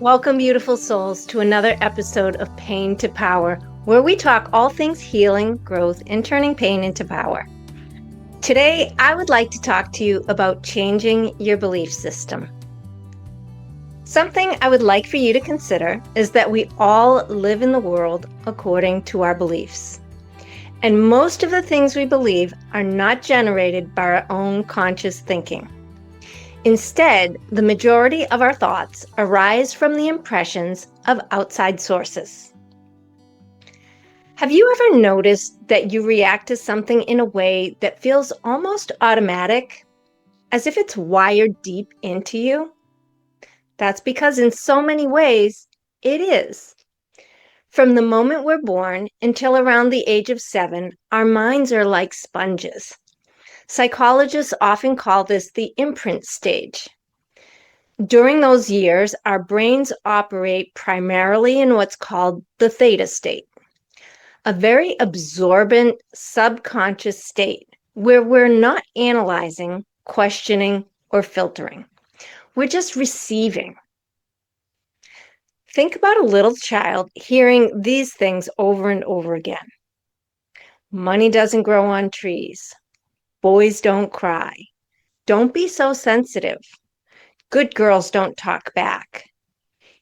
Welcome, beautiful souls, to another episode of Pain to Power, where we talk all things healing, growth, and turning pain into power. Today, I would like to talk to you about changing your belief system. Something I would like for you to consider is that we all live in the world according to our beliefs. And most of the things we believe are not generated by our own conscious thinking. Instead, the majority of our thoughts arise from the impressions of outside sources. Have you ever noticed that you react to something in a way that feels almost automatic, as if it's wired deep into you? That's because in so many ways, it is. From the moment we're born until around the age of 7, our minds are like sponges. Psychologists often call this the imprint stage. During those years, our brains operate primarily in what's called the theta state, a very absorbent subconscious state where we're not analyzing, questioning, or filtering. We're just receiving. Think about a little child hearing these things over and over again. Money doesn't grow on trees. Boys don't cry. Don't be so sensitive. Good girls don't talk back.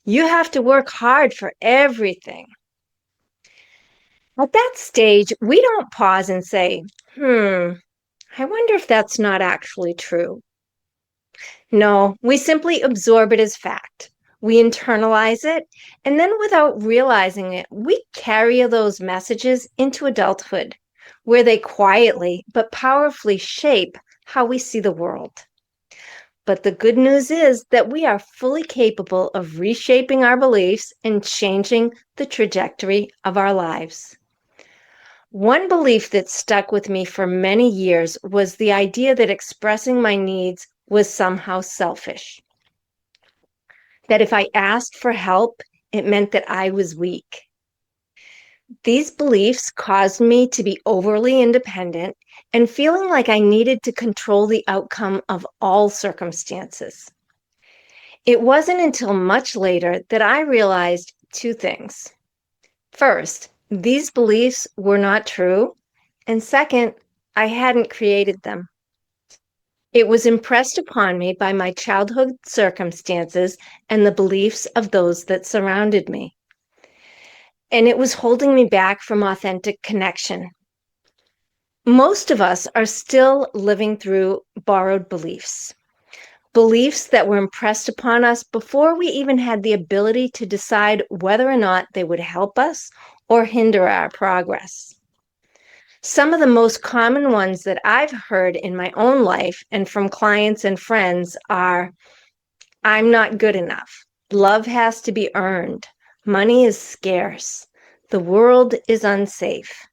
You have to work hard for everything. At that stage, we don't pause and say, I wonder if that's not actually true. No, we simply absorb it as fact. We internalize it, and then without realizing it, we carry those messages into adulthood, where they quietly but powerfully shape how we see the world. But the good news is that we are fully capable of reshaping our beliefs and changing the trajectory of our lives. One belief that stuck with me for many years was the idea that expressing my needs was somehow selfish. That if I asked for help, it meant that I was weak. These beliefs caused me to be overly independent and feeling like I needed to control the outcome of all circumstances. It wasn't until much later that I realized two things. First, these beliefs were not true, and second, I hadn't created them. It was impressed upon me by my childhood circumstances and the beliefs of those that surrounded me. And it was holding me back from authentic connection. Most of us are still living through borrowed beliefs. Beliefs that were impressed upon us before we even had the ability to decide whether or not they would help us or hinder our progress. Some of the most common ones that I've heard in my own life and from clients and friends are, I'm not good enough. Love has to be earned. Money is scarce. The world is unsafe.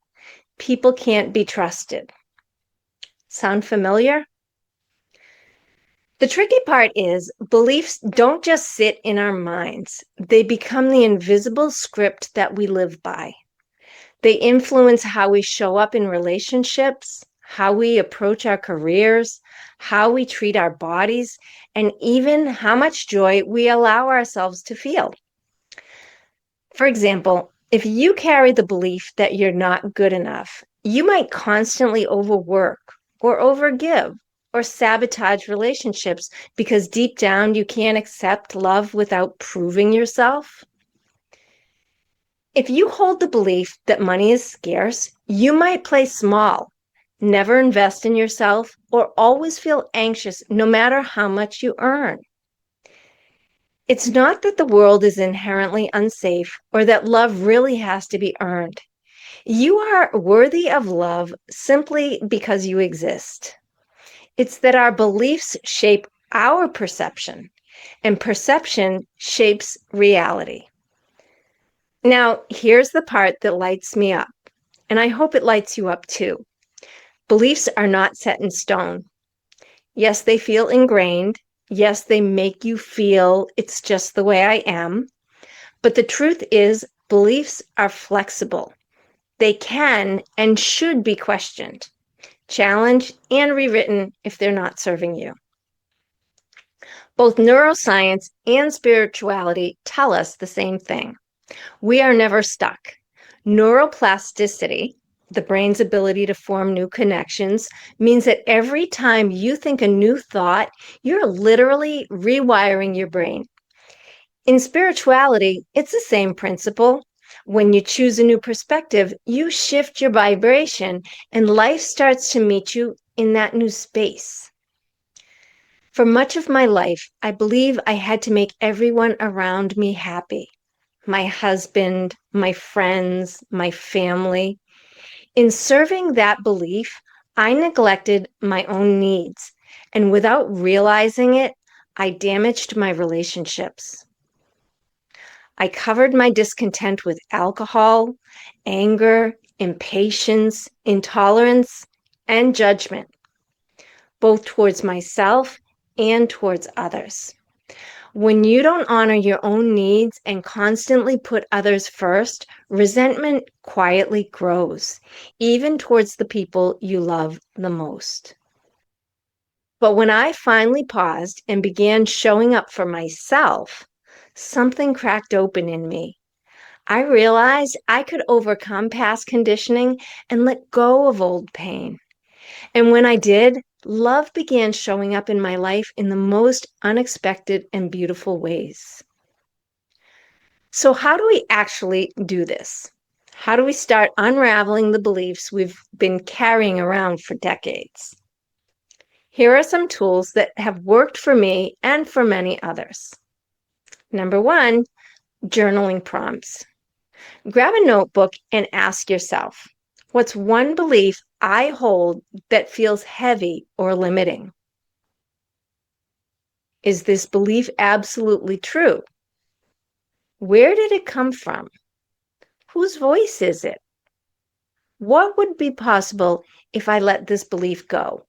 People can't be trusted. Sound familiar? The tricky part is beliefs don't just sit in our minds. They become the invisible script that we live by. They influence how we show up in relationships, how we approach our careers, how we treat our bodies, and even how much joy we allow ourselves to feel. For example, if you carry the belief that you're not good enough, you might constantly overwork or overgive or sabotage relationships because deep down you can't accept love without proving yourself. If you hold the belief that money is scarce, you might play small, never invest in yourself, or always feel anxious no matter how much you earn. It's not that the world is inherently unsafe or that love really has to be earned. You are worthy of love simply because you exist. It's that our beliefs shape our perception, and perception shapes reality. Now, here's the part that lights me up, and I hope it lights you up too. Beliefs are not set in stone. Yes, they feel ingrained. Yes, they make you feel it's just the way I am. But the truth is, beliefs are flexible. They can and should be questioned, challenged, and rewritten if they're not serving you. Both neuroscience and spirituality tell us the same thing. We are never stuck. Neuroplasticity, the brain's ability to form new connections, means that every time you think a new thought, you're literally rewiring your brain. In spirituality, it's the same principle. When you choose a new perspective, you shift your vibration and life starts to meet you in that new space. For much of my life, I believe I had to make everyone around me happy. My husband, my friends, my family. In serving that belief, I neglected my own needs, and without realizing it, I damaged my relationships. I covered my discontent with alcohol, anger, impatience, intolerance, and judgment, both towards myself and towards others. When you don't honor your own needs and constantly put others first, resentment quietly grows, even towards the people you love the most. But when I finally paused and began showing up for myself, something cracked open in me. I realized I could overcome past conditioning and let go of old pain. And when I did, love began showing up in my life in the most unexpected and beautiful ways. So, how do we actually do this? How do we start unraveling the beliefs we've been carrying around for decades? Here are some tools that have worked for me and for many others. Number one, journaling prompts. Grab a notebook and ask yourself, what's one belief I hold that feels heavy or limiting? Is this belief absolutely true? Where did it come from? Whose voice is it? What would be possible if I let this belief go?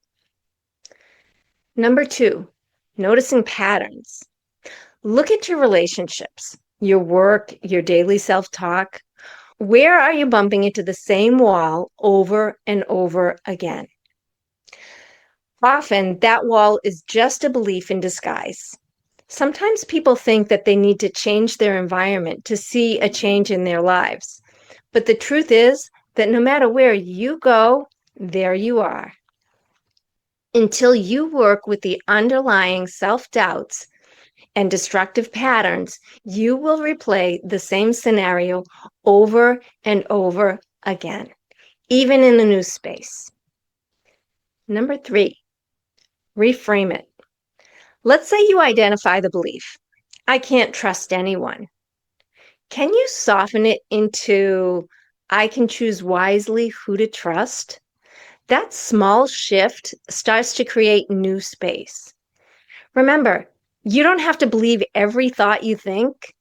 Number two, noticing patterns. Look at your relationships, your work, your daily self-talk. Where are you bumping into the same wall over and over again? Often, that wall is just a belief in disguise. Sometimes people think that they need to change their environment to see a change in their lives. But the truth is that no matter where you go, there you are. Until you work with the underlying self-doubts and destructive patterns, you will replay the same scenario over and over again, even in a new space. Number three, reframe it. Let's say you identify the belief, I can't trust anyone. Can you soften it into, I can choose wisely who to trust? That small shift starts to create new space. Remember, you don't have to believe every thought you think.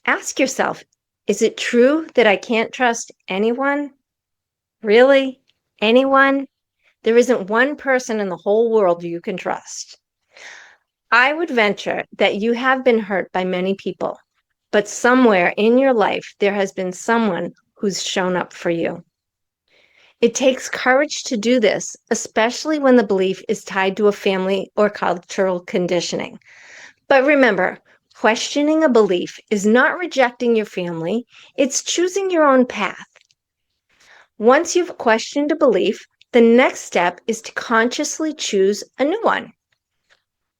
Ask yourself, is it true that I can't trust anyone? Really? Anyone? There isn't one person in the whole world you can trust. I would venture that you have been hurt by many people, but somewhere in your life, there has been someone who's shown up for you. It takes courage to do this, especially when the belief is tied to a family or cultural conditioning. But remember, questioning a belief is not rejecting your family, it's choosing your own path. Once you've questioned a belief, the next step is to consciously choose a new one.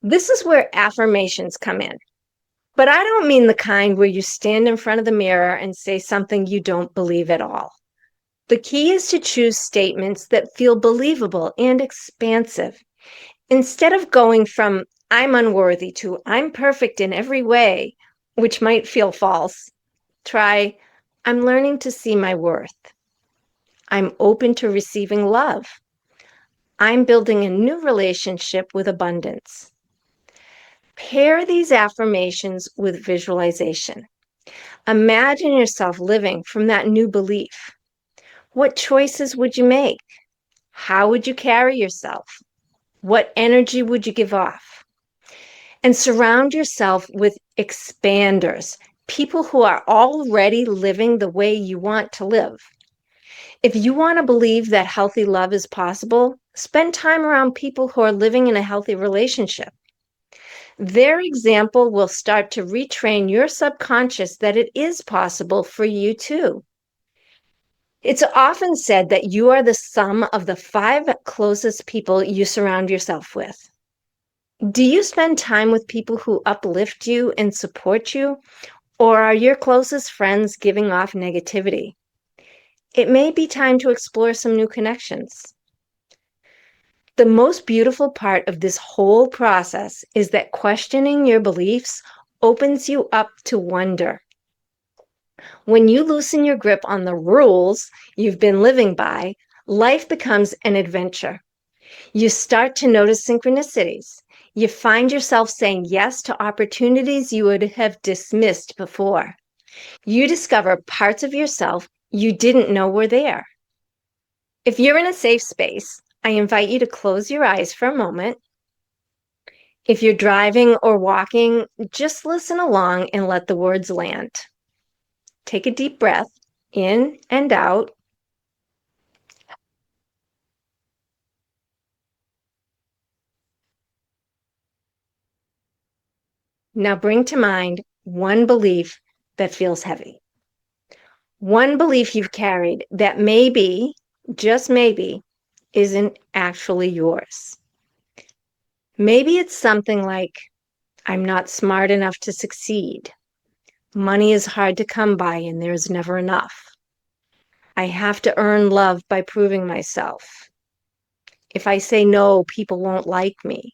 This is where affirmations come in. But I don't mean the kind where you stand in front of the mirror and say something you don't believe at all. The key is to choose statements that feel believable and expansive. Instead of going from I'm unworthy to I'm perfect in every way, which might feel false, try I'm learning to see my worth. I'm open to receiving love. I'm building a new relationship with abundance. Pair these affirmations with visualization. Imagine yourself living from that new belief. What choices would you make? How would you carry yourself? What energy would you give off? And surround yourself with expanders, people who are already living the way you want to live. If you want to believe that healthy love is possible, spend time around people who are living in a healthy relationship. Their example will start to retrain your subconscious that it is possible for you too. It's often said that you are the sum of the 5 closest people you surround yourself with. Do you spend time with people who uplift you and support you, or are your closest friends giving off negativity? It may be time to explore some new connections. The most beautiful part of this whole process is that questioning your beliefs opens you up to wonder. When you loosen your grip on the rules you've been living by, life becomes an adventure. You start to notice synchronicities. You find yourself saying yes to opportunities you would have dismissed before. You discover parts of yourself you didn't know were there. If you're in a safe space, I invite you to close your eyes for a moment. If you're driving or walking, just listen along and let the words land. Take a deep breath in and out. Now bring to mind one belief that feels heavy. One belief you've carried that maybe, just maybe, isn't actually yours. Maybe it's something like, I'm not smart enough to succeed. Money is hard to come by and there's never enough. I have to earn love by proving myself. If I say no, people won't like me.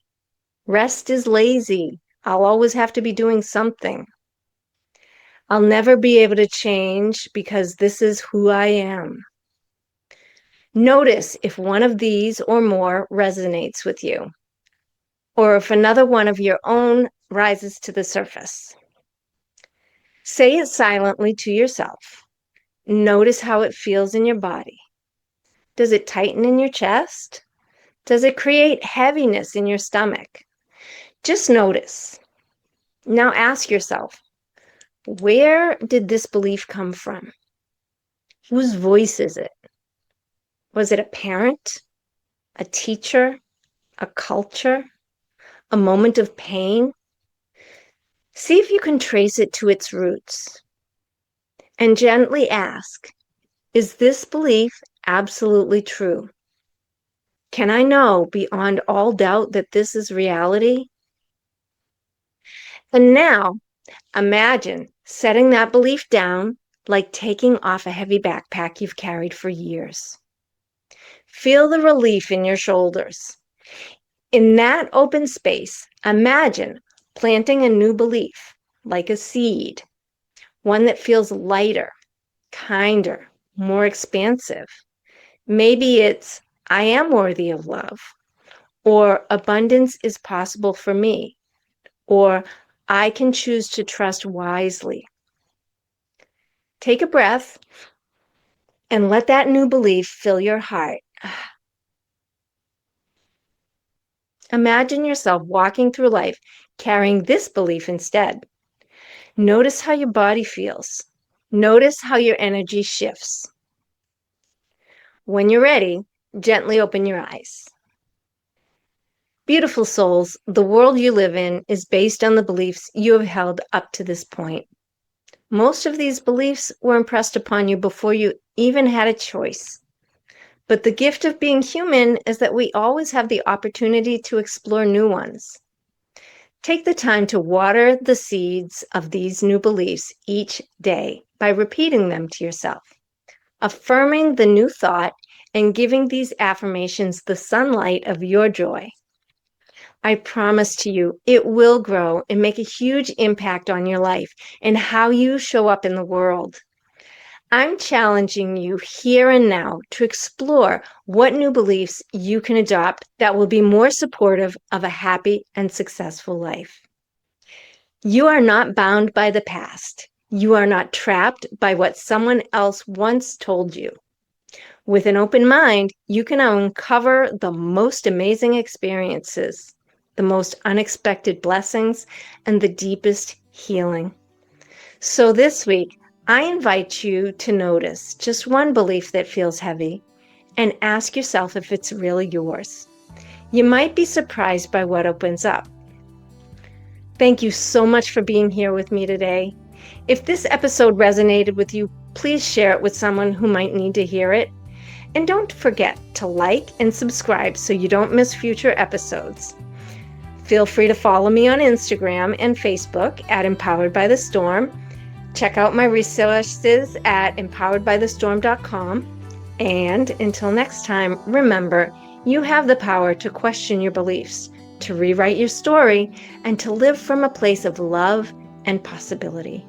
Rest is lazy. I'll always have to be doing something. I'll never be able to change because this is who I am. Notice if one of these or more resonates with you, or if another one of your own rises to the surface. Say it silently to yourself. Notice how it feels in your body. Does it tighten in your chest? Does it create heaviness in your stomach? Just notice. Now ask yourself, where did this belief come from? Whose voice is it? Was it a parent, a teacher, a culture, a moment of pain? See if you can trace it to its roots. And gently ask, is this belief absolutely true? Can I know beyond all doubt that this is reality? And now, imagine setting that belief down like taking off a heavy backpack you've carried for years. Feel the relief in your shoulders. In that open space, imagine planting a new belief, like a seed, one that feels lighter, kinder, more expansive. Maybe it's, I am worthy of love, or abundance is possible for me, or I can choose to trust wisely. Take a breath and let that new belief fill your heart. Imagine yourself walking through life carrying this belief instead. Notice how your body feels. Notice how your energy shifts. When you're ready, gently open your eyes. Beautiful souls, the world you live in is based on the beliefs you have held up to this point. Most of these beliefs were impressed upon you before you even had a choice. But the gift of being human is that we always have the opportunity to explore new ones. Take the time to water the seeds of these new beliefs each day by repeating them to yourself, affirming the new thought and giving these affirmations the sunlight of your joy. I promise to you, it will grow and make a huge impact on your life and how you show up in the world. I'm challenging you here and now to explore what new beliefs you can adopt that will be more supportive of a happy and successful life. You are not bound by the past. You are not trapped by what someone else once told you. With an open mind, you can uncover the most amazing experiences, the most unexpected blessings, and the deepest healing. So this week, I invite you to notice just one belief that feels heavy and ask yourself if it's really yours. You might be surprised by what opens up. Thank you so much for being here with me today. If this episode resonated with you, please share it with someone who might need to hear it. And don't forget to like and subscribe so you don't miss future episodes. Feel free to follow me on Instagram and Facebook at Empowered by the Storm. Check out my resources at empoweredbythestorm.com. And until next time, remember, you have the power to question your beliefs, to rewrite your story, and to live from a place of love and possibility.